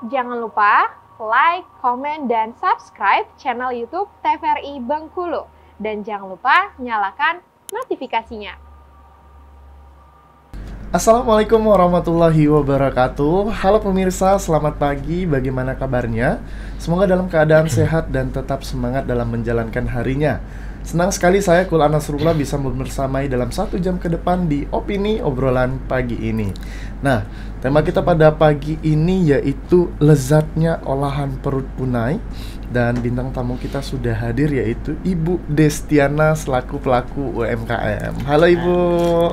Jangan lupa like, komen, dan subscribe channel YouTube TVRI Bengkulu. Dan jangan lupa nyalakan notifikasinya. Assalamualaikum warahmatullahi wabarakatuh. Halo pemirsa, selamat pagi. Bagaimana kabarnya? Semoga dalam keadaan sehat dan tetap semangat dalam menjalankan harinya. Senang sekali saya Kul Nasrullah bisa bersamai dalam 1 jam ke depan di Opini Obrolan Pagi ini. Nah, tema kita pada pagi ini yaitu lezatnya olahan perut Unai. Dan bintang tamu kita sudah hadir yaitu Ibu Destiana selaku pelaku UMKM. Halo Ibu.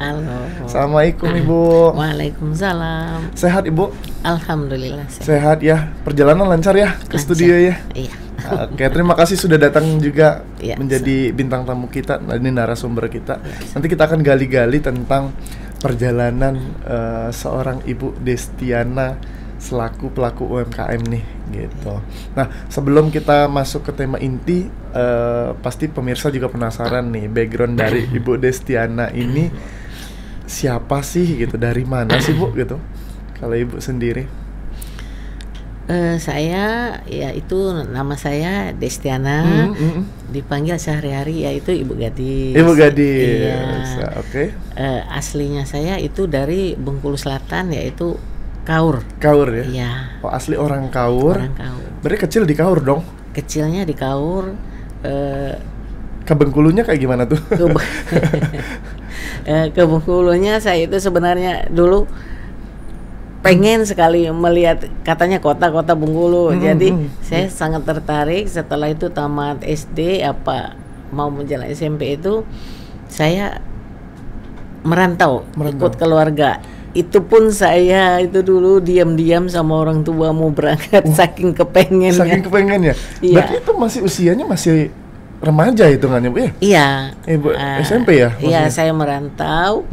Halo. Assalamualaikum Ibu. Waalaikumsalam. Sehat Ibu? Alhamdulillah Sehat ya. Perjalanan lancar ya ke studio ya? Iya. Oke, terima kasih sudah datang juga Ya, menjadi bintang tamu kita. Ini narasumber kita. Nanti kita akan gali-gali tentang perjalanan seorang Ibu Destiana selaku pelaku UMKM nih gitu. Nah, sebelum kita masuk ke tema inti, pasti pemirsa juga penasaran nih background dari Ibu Destiana ini siapa sih gitu, dari mana sih Bu gitu? Kalau Ibu sendiri? Saya yaitu nama saya Destiana, dipanggil sehari-hari yaitu Ibu Gadis. Ibu Gadis. Iya. Oke. Aslinya saya itu dari Bengkulu Selatan yaitu Kaur. Kaur ya? Iya. Oh, asli orang Kaur. Orang Kaur. Berarti kecil di Kaur dong? Kecilnya di Kaur. Ke Bengkulunya kayak gimana tuh? Ke Bengkulunya saya itu sebenarnya dulu pengen sekali melihat katanya kota-kota Bengkulu. Jadi saya sangat tertarik. Setelah itu tamat SD mau menjalani SMP itu saya merantau. Ikut keluarga. Itu pun saya itu dulu diam-diam sama orang tua mau berangkat saking kepengennya. Saking kepengennya. Iya. Berarti itu usianya masih remaja hitungannya Bu ya? Iya. Bu, SMP ya? Iya, saya merantau.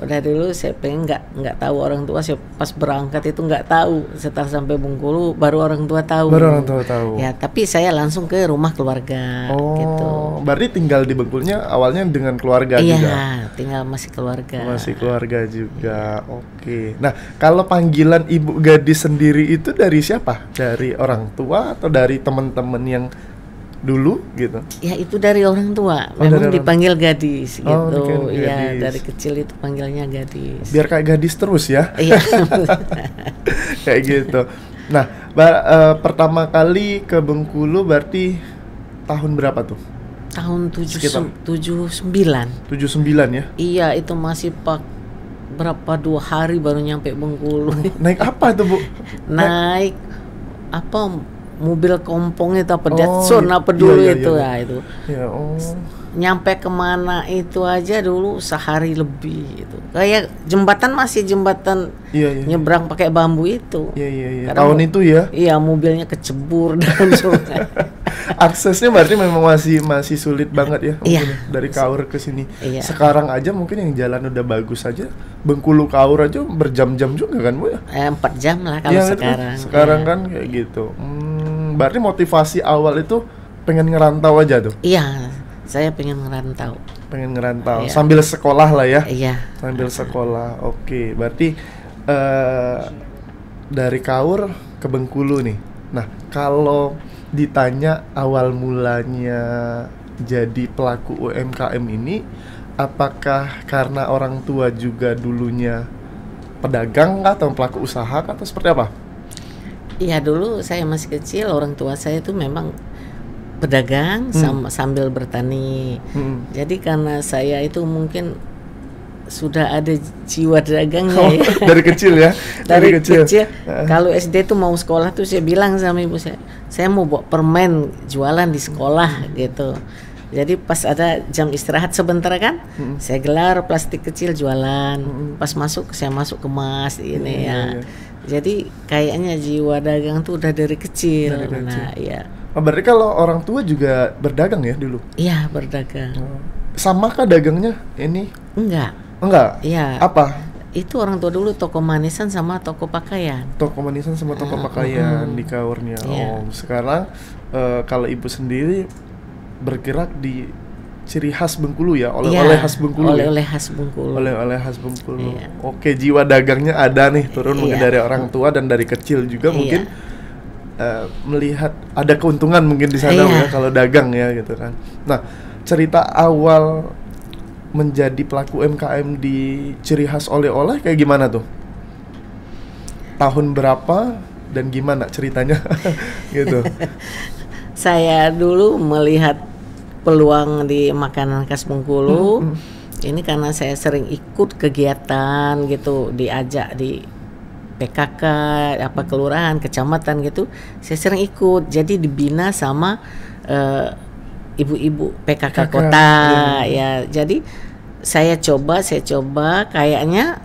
Udah dulu saya pengen nggak tahu orang tua. Saya pas berangkat itu nggak tahu. Setelah sampai Bengkulu baru orang tua tahu. Baru orang tua tahu. Ya, tapi saya langsung ke rumah keluarga. Gitu. Berarti tinggal di Bengkulunya awalnya dengan keluarga juga? Iya, tinggal masih keluarga. Masih keluarga juga. Oke. Nah, kalau panggilan Ibu Gadis sendiri itu dari siapa? Dari orang tua atau dari teman-teman yang dulu gitu? Ya itu dari orang tua. Memang dipanggil Gadis gitu. Iya, Gadis. dari kecil itu panggilnya Gadis. Biar kayak gadis terus ya. Iya. Kayak gitu. Nah, pertama kali ke Bengkulu berarti tahun berapa tuh? Tahun 79. 79 ya? Iya, itu masih berapa 2 hari baru nyampe Bengkulu. Naik apa tuh Bu? Naik mobil kompong itu Datsun dulu iya, itu iya. ya itu. Ya, Nyampe kemana itu aja dulu sehari lebih itu. Kayak jembatan nyebrang pakai bambu itu. Iya. Tahun itu ya? Iya, mobilnya kecebur dalam sungai. Aksesnya berarti memang masih sulit banget ya? Iya. Dari Kaur ke sini. Iya. Sekarang aja mungkin yang jalan udah bagus aja. Bengkulu Kaur aja berjam-jam juga kan Bu ya? 4 jam lah kalau sekarang. Sekarang kan kayak gitu. Berarti motivasi awal itu pengen ngerantau aja tuh? Iya, saya pengen ngerantau. Pengen ngerantau, Iya. sambil sekolah lah ya? Iya. Sambil sekolah, oke. Berarti dari Kaur ke Bengkulu nih. Nah, kalau ditanya awal mulanya jadi pelaku UMKM ini, apakah karena orang tua juga dulunya pedagang kah, atau pelaku usaha kah, atau seperti apa? Iya, dulu saya masih kecil orang tua saya itu memang pedagang sambil bertani. Jadi karena saya itu mungkin sudah ada jiwa dagangnya ya. Dari kecil ya? Dari kecil. Kalau SD tuh mau sekolah tuh saya bilang sama ibu saya mau bawa permen jualan di sekolah gitu. Jadi pas ada jam istirahat sebentar kan, saya gelar plastik kecil jualan. Pas saya masuk kemas ini ya. Jadi kayaknya jiwa dagang tuh udah dari kecil. Nah, iya. Berarti kalau orang tua juga berdagang ya dulu? Iya, berdagang. Sama kah dagangnya ini? Enggak. Iya. Apa? Itu orang tua dulu toko manisan sama toko pakaian. Toko manisan sama toko pakaian di Kaurnya. Iya. Sekarang kalau ibu sendiri bergerak di ciri khas Bengkulu ya, oleh-oleh khas Bengkulu. Oleh-oleh khas Bengkulu. Oleh-oleh khas Bengkulu. Iya. Oke, jiwa dagangnya ada nih turun mungkin dari orang tua dan dari kecil juga mungkin melihat ada keuntungan mungkin di sana ya kalau dagang ya gitu kan. Nah, cerita awal menjadi pelaku UMKM di ciri khas oleh-oleh kayak gimana tuh? Tahun berapa dan gimana ceritanya gitu? Saya dulu melihat peluang di makanan khas Bengkulu. Ini karena saya sering ikut kegiatan gitu, diajak di PKK, apa kelurahan, kecamatan gitu. Saya sering ikut. Jadi dibina sama ibu-ibu PKK kota ya. Jadi saya coba kayaknya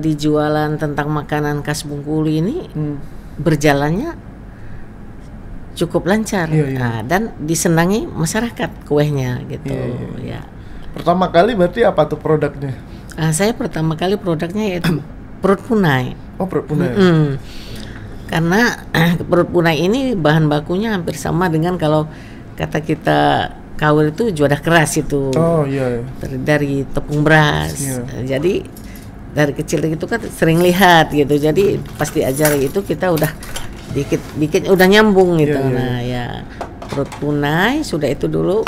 di jualan tentang makanan khas Bengkulu ini berjalannya cukup lancar. Nah, dan disenangi masyarakat kuenya gitu ya. Pertama kali berarti apa tuh produknya? Saya pertama kali produknya yaitu perut punai. Oh, perut punai. Karena perut punai ini bahan bakunya hampir sama dengan kalau kata kita kawir itu juadah keras itu. Oh iya. Dari tepung beras. Jadi dari kecil itu kan sering lihat gitu. Jadi pas diajari itu kita udah dikit udah nyambung gitu. Nah ya perut punai sudah itu dulu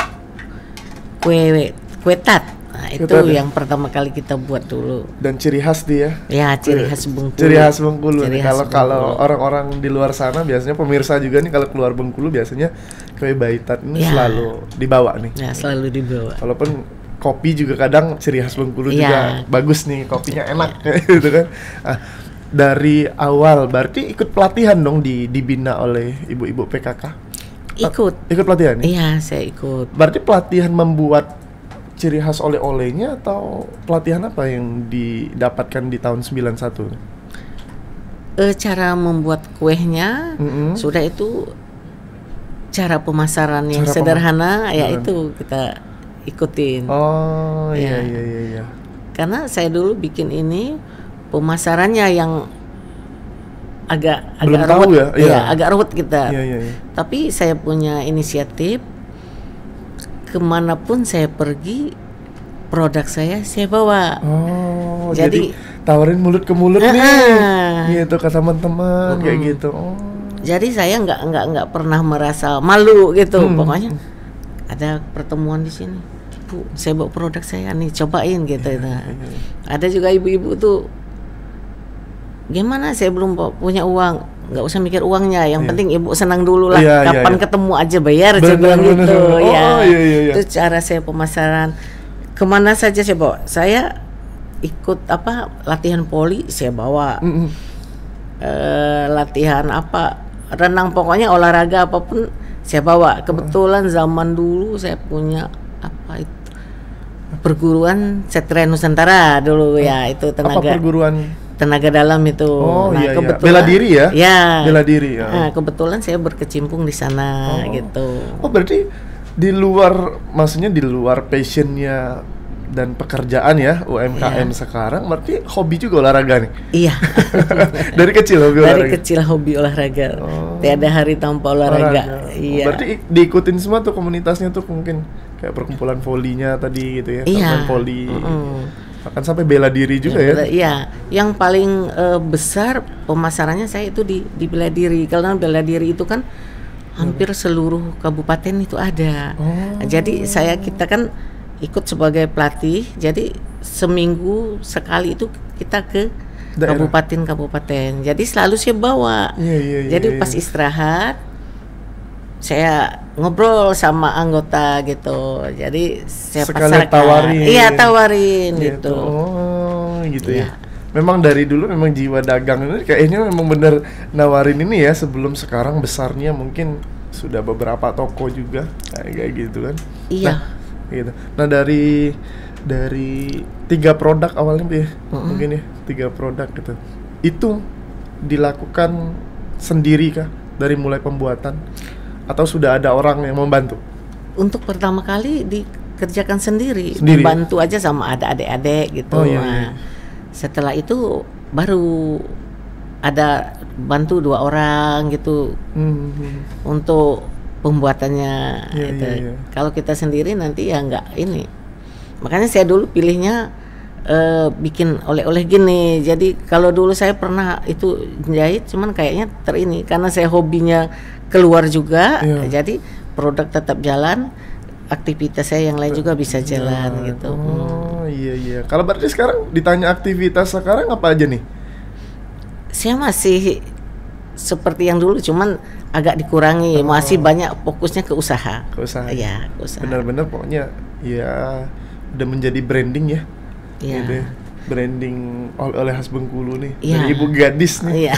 kue tat. Nah, itu yang pertama kali kita buat dulu. Dan ciri khas dia. Ya, ciri khas Bengkulu. Ciri khas Bengkulu. Kalau orang-orang di luar sana biasanya pemirsa juga nih kalau keluar Bengkulu biasanya kue baitat ini selalu dibawa nih. Ya, selalu dibawa. Walaupun kopi juga kadang ciri khas Bengkulu juga bagus nih, kopinya enak gitu kan. Dari awal berarti ikut pelatihan dong dibina oleh ibu-ibu PKK? Ikut pelatihan? Iya, saya ikut. Berarti pelatihan membuat ciri khas oleh-olehnya atau pelatihan apa yang didapatkan di tahun 91? Cara membuat kuehnya sudah itu cara pemasaran yang sederhana itu kita ikutin. Oh iya. Karena saya dulu bikin ini pemasarannya yang agak ruwet ya, agak ruwet kita. Iya. Tapi saya punya inisiatif. Kemanapun saya pergi, produk saya bawa. Oh, jadi tawarin mulut ke mulut nih, gitu ke teman-teman kayak gitu. Oh. Jadi saya nggak pernah merasa malu gitu. Pokoknya ada pertemuan di sini, Bu, saya bawa produk saya nih, cobain gitu. Ada juga ibu-ibu tuh, gimana saya belum punya uang. Nggak usah mikir uangnya, yang penting ibu senang dulu lah. Kapan ketemu aja bayar, saya bilang gitu. Itu cara saya pemasaran. Kemana saja saya bawa. Saya ikut latihan poli saya bawa. Latihan renang, pokoknya olahraga apapun saya bawa. Kebetulan zaman dulu saya punya perguruan Satria Nusantara dulu ya, itu tenaga dalam itu. Kebetulan bela diri ya? Ya. Bela diri ya. Nah, kebetulan saya berkecimpung di sana gitu. Oh, berarti maksudnya di luar passionnya dan pekerjaan ya UMKM sekarang, berarti hobi juga olahraga nih? Iya. Dari kecil hobi olahraga? Dari kecil hobi olahraga. Tiada hari tanpa olahraga. Iya. Berarti diikutin semua tuh komunitasnya tuh, mungkin kayak perkumpulan volinya tadi gitu ya? Perkumpulan voli. Akan sampai bela diri juga ya? Iya, yang paling besar pemasarannya saya itu di bela diri. Karena bela diri itu kan hampir seluruh kabupaten itu ada. Jadi kita kan ikut sebagai pelatih. Jadi seminggu sekali itu kita ke kabupaten. Jadi selalu saya bawa. Jadi pas istirahat saya ngobrol sama anggota gitu. Jadi saya pasarkan. Tawarin gitu. Oh, gitu ya. Memang dari dulu memang jiwa dagang ini kayaknya memang bener nawarin ini ya, sebelum sekarang besarnya mungkin sudah beberapa toko juga kayak gitu kan. Iya. Gitu. Nah, dari 3 produk awalnya ya. Mungkin ya 3 produk gitu. Itu dilakukan sendiri kah dari mulai pembuatan? Atau sudah ada orang yang membantu? Untuk pertama kali dikerjakan sendiri. Dibantu aja sama ada adik-adik gitu. Setelah itu baru ada bantu 2 orang gitu untuk pembuatannya. Kalau kita sendiri nanti ya nggak ini. Makanya saya dulu pilihnya bikin oleh-oleh gini. Jadi kalau dulu saya pernah itu jahit, cuman kayaknya karena saya hobinya keluar juga, jadi produk tetap jalan, aktivitas saya yang lain juga bisa jalan gitu. Oh iya. Kalau berarti sekarang ditanya aktivitas sekarang apa aja nih? Saya masih seperti yang dulu, cuman agak dikurangi, masih banyak fokusnya ke usaha. Ke usaha. Iya, ke usaha. Benar-benar pokoknya ya udah menjadi branding ya. Iya. Gitu ya. Branding oleh khas Bengkulu nih. Iya. Dari ibu gadis nih. Iya.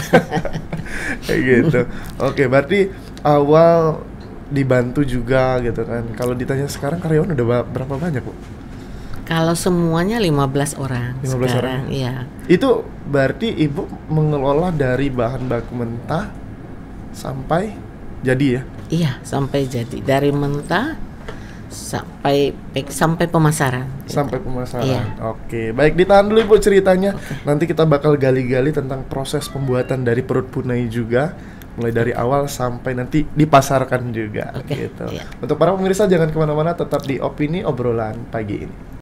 Kayak gitu. Oke, berarti awal dibantu juga gitu kan. Kalau ditanya sekarang karyawan udah berapa banyak, Bu? Kalau semuanya 15 orang 15 sekarang, orang. iya. Itu berarti Ibu mengelola dari bahan baku mentah sampai jadi ya? Iya, sampai jadi. Dari mentah sampai pemasaran. Sampai pemasaran. Iya. Oke, baik, ditahan dulu Ibu ceritanya. Nanti kita bakal gali-gali tentang proses pembuatan dari perut punai juga, mulai dari awal sampai nanti dipasarkan juga. Oke, Gitu. iya. Untuk para pemirsa jangan kemana-mana, tetap di Opini Obrolan Pagi ini.